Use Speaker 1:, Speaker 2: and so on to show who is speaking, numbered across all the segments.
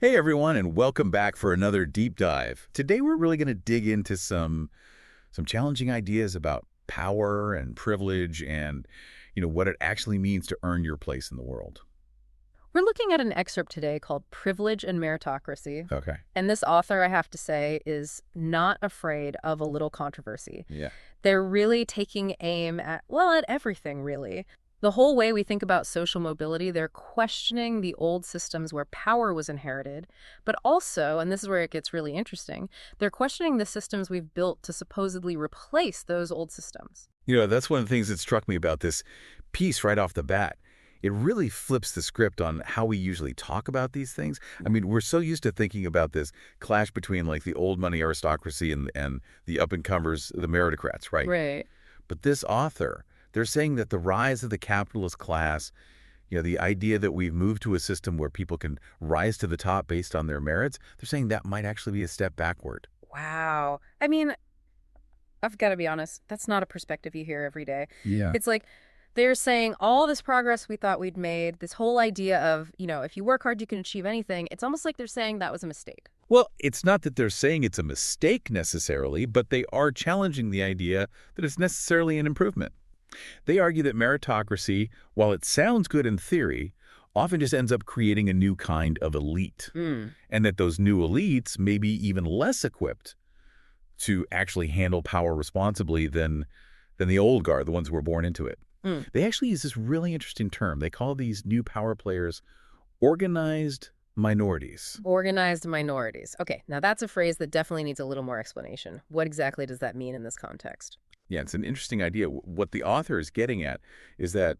Speaker 1: Hey everyone, and welcome back for another deep dive. Today we're really going to dig into some challenging ideas about power and privilege and what it actually means to earn your place in the world.
Speaker 2: We're looking at an excerpt today called Privilege and Meritocracy.
Speaker 1: Okay.
Speaker 2: And this author, I have to say, is not afraid of a little controversy.
Speaker 1: Yeah.
Speaker 2: They're really taking aim at, well, at everything, really. The whole way we think about social mobility, they're questioning the old systems where power was inherited, but also, and this is where it gets really interesting, they're questioning the systems we've built to supposedly replace those old systems.
Speaker 1: That's one of the things that struck me about this piece right off the bat. It really flips the script on how we usually talk about these things. I mean, we're so used to thinking about this clash between like the old money aristocracy and the up-and-comers, the meritocrats, right?
Speaker 2: Right.
Speaker 1: But this author, they're saying that the rise of the capitalist class, the idea that we've moved to a system where people can rise to the top based on their merits, they're saying that might actually be a step backward.
Speaker 2: Wow. I mean, I've got to be honest, that's not a perspective you hear every day.
Speaker 1: Yeah.
Speaker 2: It's like they're saying all this progress we thought we'd made, this whole idea of, if you work hard, you can achieve anything. It's almost like they're saying that was a mistake.
Speaker 1: Well, it's not that they're saying it's a mistake necessarily, but they are challenging the idea that it's necessarily an improvement. They argue that meritocracy, while it sounds good in theory, often just ends up creating a new kind of elite,
Speaker 2: Mm.
Speaker 1: and that those new elites may be even less equipped to actually handle power responsibly than the old guard, the ones who were born into it.
Speaker 2: Mm.
Speaker 1: They actually use this really interesting term. They call these new power players organized minorities.
Speaker 2: Organized minorities. Okay, now that's a phrase that definitely needs a little more explanation. What exactly does that mean in this context?
Speaker 1: Yeah, it's an interesting idea. What the author is getting at is that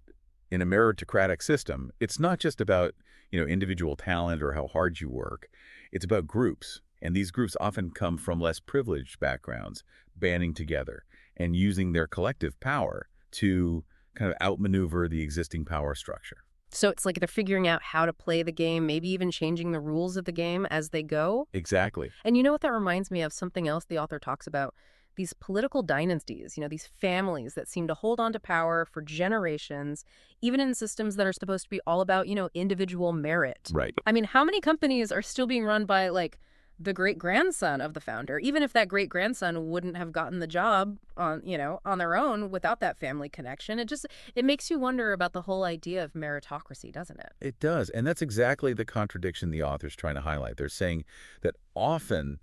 Speaker 1: in a meritocratic system, it's not just about, individual talent or how hard you work. It's about groups. And these groups often come from less privileged backgrounds, banding together and using their collective power to kind of outmaneuver the existing power structure.
Speaker 2: So it's like they're figuring out how to play the game, maybe even changing the rules of the game as they go.
Speaker 1: Exactly.
Speaker 2: And you know what that reminds me of? Something else the author talks about. These political dynasties, these families that seem to hold on to power for generations, even in systems that are supposed to be all about, individual merit.
Speaker 1: Right.
Speaker 2: I mean, how many companies are still being run by, like, the great-grandson of the founder, even if that great-grandson wouldn't have gotten the job on their own without that family connection? It makes you wonder about the whole idea of meritocracy, doesn't it?
Speaker 1: It does. And that's exactly the contradiction the author's trying to highlight. They're saying that often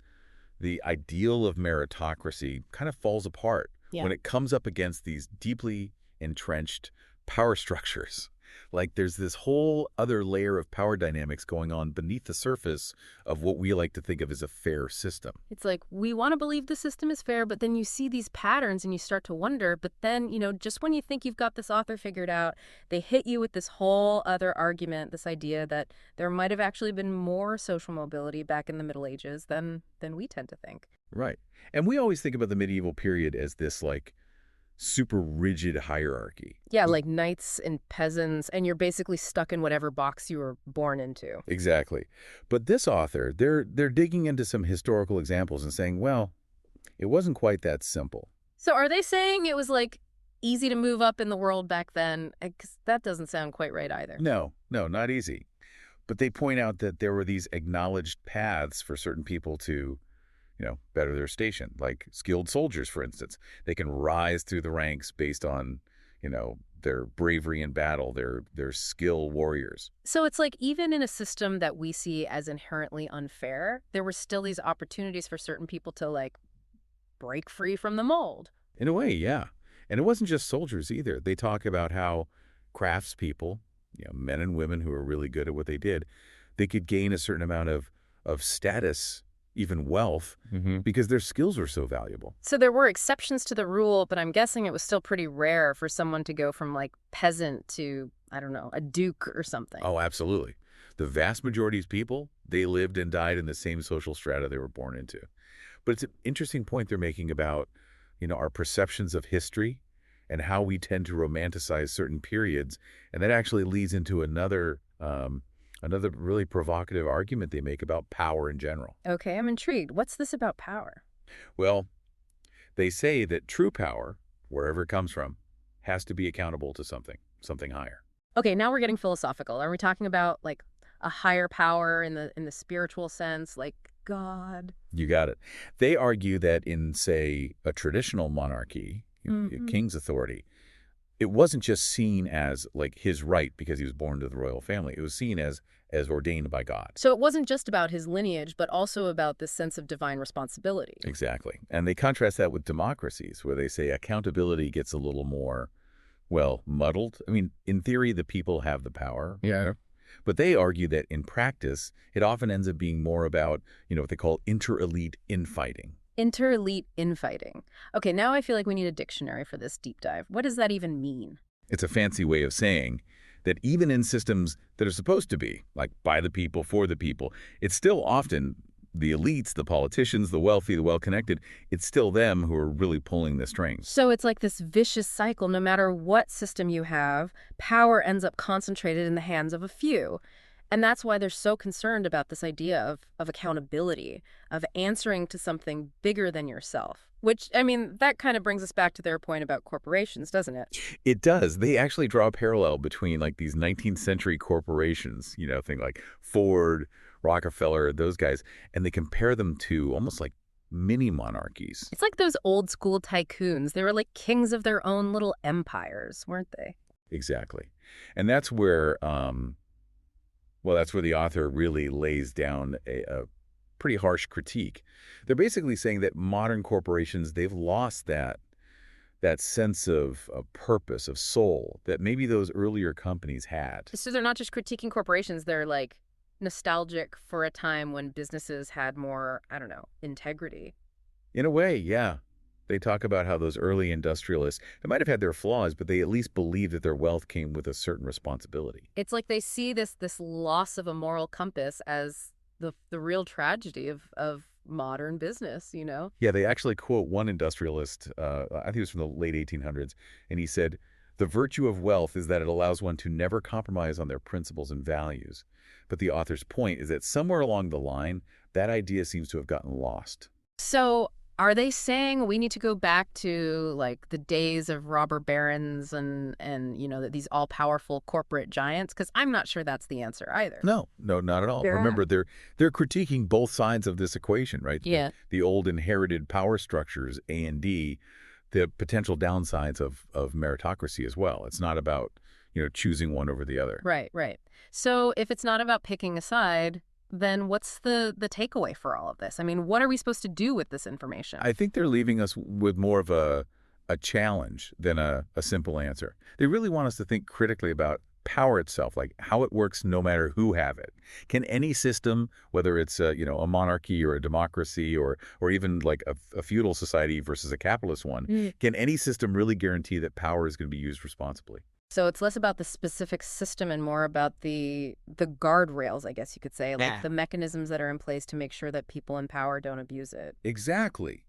Speaker 1: the ideal of meritocracy kind of falls apart
Speaker 2: Yeah.
Speaker 1: when it comes up against these deeply entrenched power structures. Like there's this whole other layer of power dynamics going on beneath the surface of what we like to think of as a fair system.
Speaker 2: It's like, we want to believe the system is fair, but then you see these patterns and you start to wonder. But then, just when you think you've got this author figured out, they hit you with this whole other argument, this idea that there might have actually been more social mobility back in the Middle Ages than we tend to think.
Speaker 1: Right. And we always think about the medieval period as this like super rigid hierarchy.
Speaker 2: Yeah, like knights and peasants, and you're basically stuck in whatever box you were born into.
Speaker 1: Exactly. But this author, they're digging into some historical examples and saying, well, it wasn't quite that simple.
Speaker 2: So are they saying it was like easy to move up in the world back then? Because that doesn't sound quite right either.
Speaker 1: No, not easy. But they point out that there were these acknowledged paths for certain people to, better their station, like skilled soldiers, for instance. They can rise through the ranks based on, their bravery in battle, their skill warriors.
Speaker 2: So it's like even in a system that we see as inherently unfair, there were still these opportunities for certain people to like break free from the mold.
Speaker 1: In a way, yeah. And it wasn't just soldiers either. They talk about how craftspeople, men and women who are really good at what they did, they could gain a certain amount of status, even wealth, because their skills were so valuable.
Speaker 2: So there were exceptions to the rule, but I'm guessing it was still pretty rare for someone to go from like peasant to, I don't know, a duke or something.
Speaker 1: Oh, absolutely. The vast majority of people, they lived and died in the same social strata they were born into. But it's an interesting point they're making about, our perceptions of history and how we tend to romanticize certain periods. And that actually leads into another really provocative argument they make about power in general.
Speaker 2: Okay, I'm intrigued. What's this about power?
Speaker 1: Well, they say that true power, wherever it comes from, has to be accountable to something higher.
Speaker 2: Okay, now we're getting philosophical. Are we talking about like a higher power in the spiritual sense, like God.
Speaker 1: You got it. They argue that in, say, a traditional monarchy, a
Speaker 2: Hmm.
Speaker 1: king's authority, it wasn't just seen as like his right because he was born to the royal family. It was seen as ordained by God.
Speaker 2: So it wasn't just about his lineage, but also about this sense of divine responsibility.
Speaker 1: Exactly. And they contrast that with democracies where they say accountability gets a little more, well, muddled. I mean, in theory, the people have the power. Yeah. But they argue that in practice, it often ends up being more about, what they call inter-elite infighting.
Speaker 2: Inter-elite infighting. Okay, now I feel like we need a dictionary for this deep dive. What does that even mean?
Speaker 1: It's a fancy way of saying that even in systems that are supposed to be, like by the people, for the people, it's still often the elites, the politicians, the wealthy, the well-connected, it's still them who are really pulling the strings.
Speaker 2: So it's like this vicious cycle. No matter what system you have, power ends up concentrated in the hands of a few. And that's why they're so concerned about this idea of accountability, of answering to something bigger than yourself. Which, I mean, that kind of brings us back to their point about corporations, doesn't it?
Speaker 1: It does. They actually draw a parallel between like these 19th century corporations, think like Ford, Rockefeller, those guys, and they compare them to almost like mini monarchies.
Speaker 2: It's like those old school tycoons. They were like kings of their own little empires, weren't they?
Speaker 1: Exactly. And that's where, that's where the author really lays down a pretty harsh critique. They're basically saying that modern corporations, they've lost that sense of purpose, of soul, that maybe those earlier companies had.
Speaker 2: So they're not just critiquing corporations, they're like nostalgic for a time when businesses had more, I don't know, integrity.
Speaker 1: In a way, yeah. They talk about how those early industrialists, they might have had their flaws, but they at least believed that their wealth came with a certain responsibility.
Speaker 2: It's like they see this loss of a moral compass as the real tragedy of modern business, you know?
Speaker 1: Yeah, they actually quote one industrialist, I think it was from the late 1800s, and he said, "The virtue of wealth is that it allows one to never compromise on their principles and values." But the author's point is that somewhere along the line, that idea seems to have gotten lost.
Speaker 2: So are they saying we need to go back to like the days of robber barons and these all-powerful corporate giants? Because I'm not sure that's the answer either.
Speaker 1: No, not at all.
Speaker 2: They're
Speaker 1: Remember, they're critiquing both sides of this equation, right?
Speaker 2: Yeah.
Speaker 1: The old inherited power structures, A and D, the potential downsides of meritocracy as well. It's not about, choosing one over the other.
Speaker 2: Right, right. So if it's not about picking a side, then what's the takeaway for all of this? I mean, what are we supposed to do with this information?
Speaker 1: I think they're leaving us with more of a challenge than a simple answer. They really want us to think critically about power itself, like how it works no matter who have it. Can any system, whether it's a monarchy or a democracy or even like a feudal society versus a capitalist one, can any system really guarantee that power is going to be used responsibly?
Speaker 2: So it's less about the specific system and more about the guardrails, I guess you could say, like the mechanisms that are in place to make sure that people in power don't abuse it.
Speaker 1: Exactly.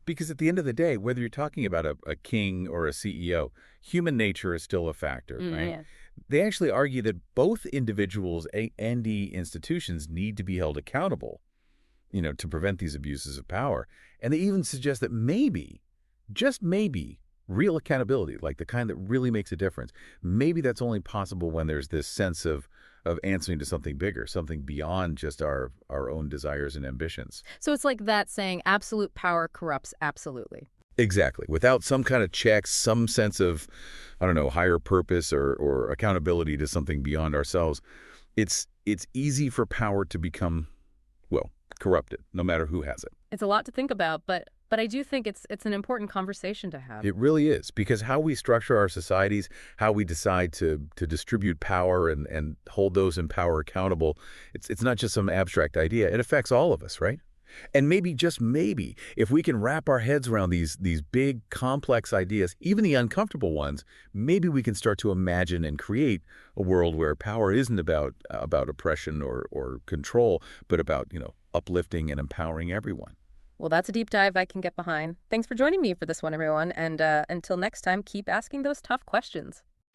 Speaker 1: Because at the end of the day, whether you're talking about a king or a CEO, human nature is still a factor, right?
Speaker 2: Yeah.
Speaker 1: They actually argue that both individuals and the institutions need to be held accountable, to prevent these abuses of power. And they even suggest that maybe, just maybe, real accountability, like the kind that really makes a difference, maybe that's only possible when there's this sense of answering to something bigger, something beyond just our own desires and ambitions.
Speaker 2: So it's like that saying, absolute power corrupts absolutely.
Speaker 1: Exactly. Without some kind of checks, some sense of, I don't know, higher purpose or accountability to something beyond ourselves, it's easy for power to become, well, corrupted, no matter who has it.
Speaker 2: It's a lot to think about, but I do think it's an important conversation to have.
Speaker 1: It really is, because how we structure our societies, how we decide to distribute power and hold those in power accountable, it's not just some abstract idea. It affects all of us, right? And maybe, just maybe, if we can wrap our heads around these big, complex ideas, even the uncomfortable ones, maybe we can start to imagine and create a world where power isn't about oppression or control, but about, uplifting and empowering everyone.
Speaker 2: Well, that's a deep dive I can get behind. Thanks for joining me for this one, everyone. And until next time, keep asking those tough questions.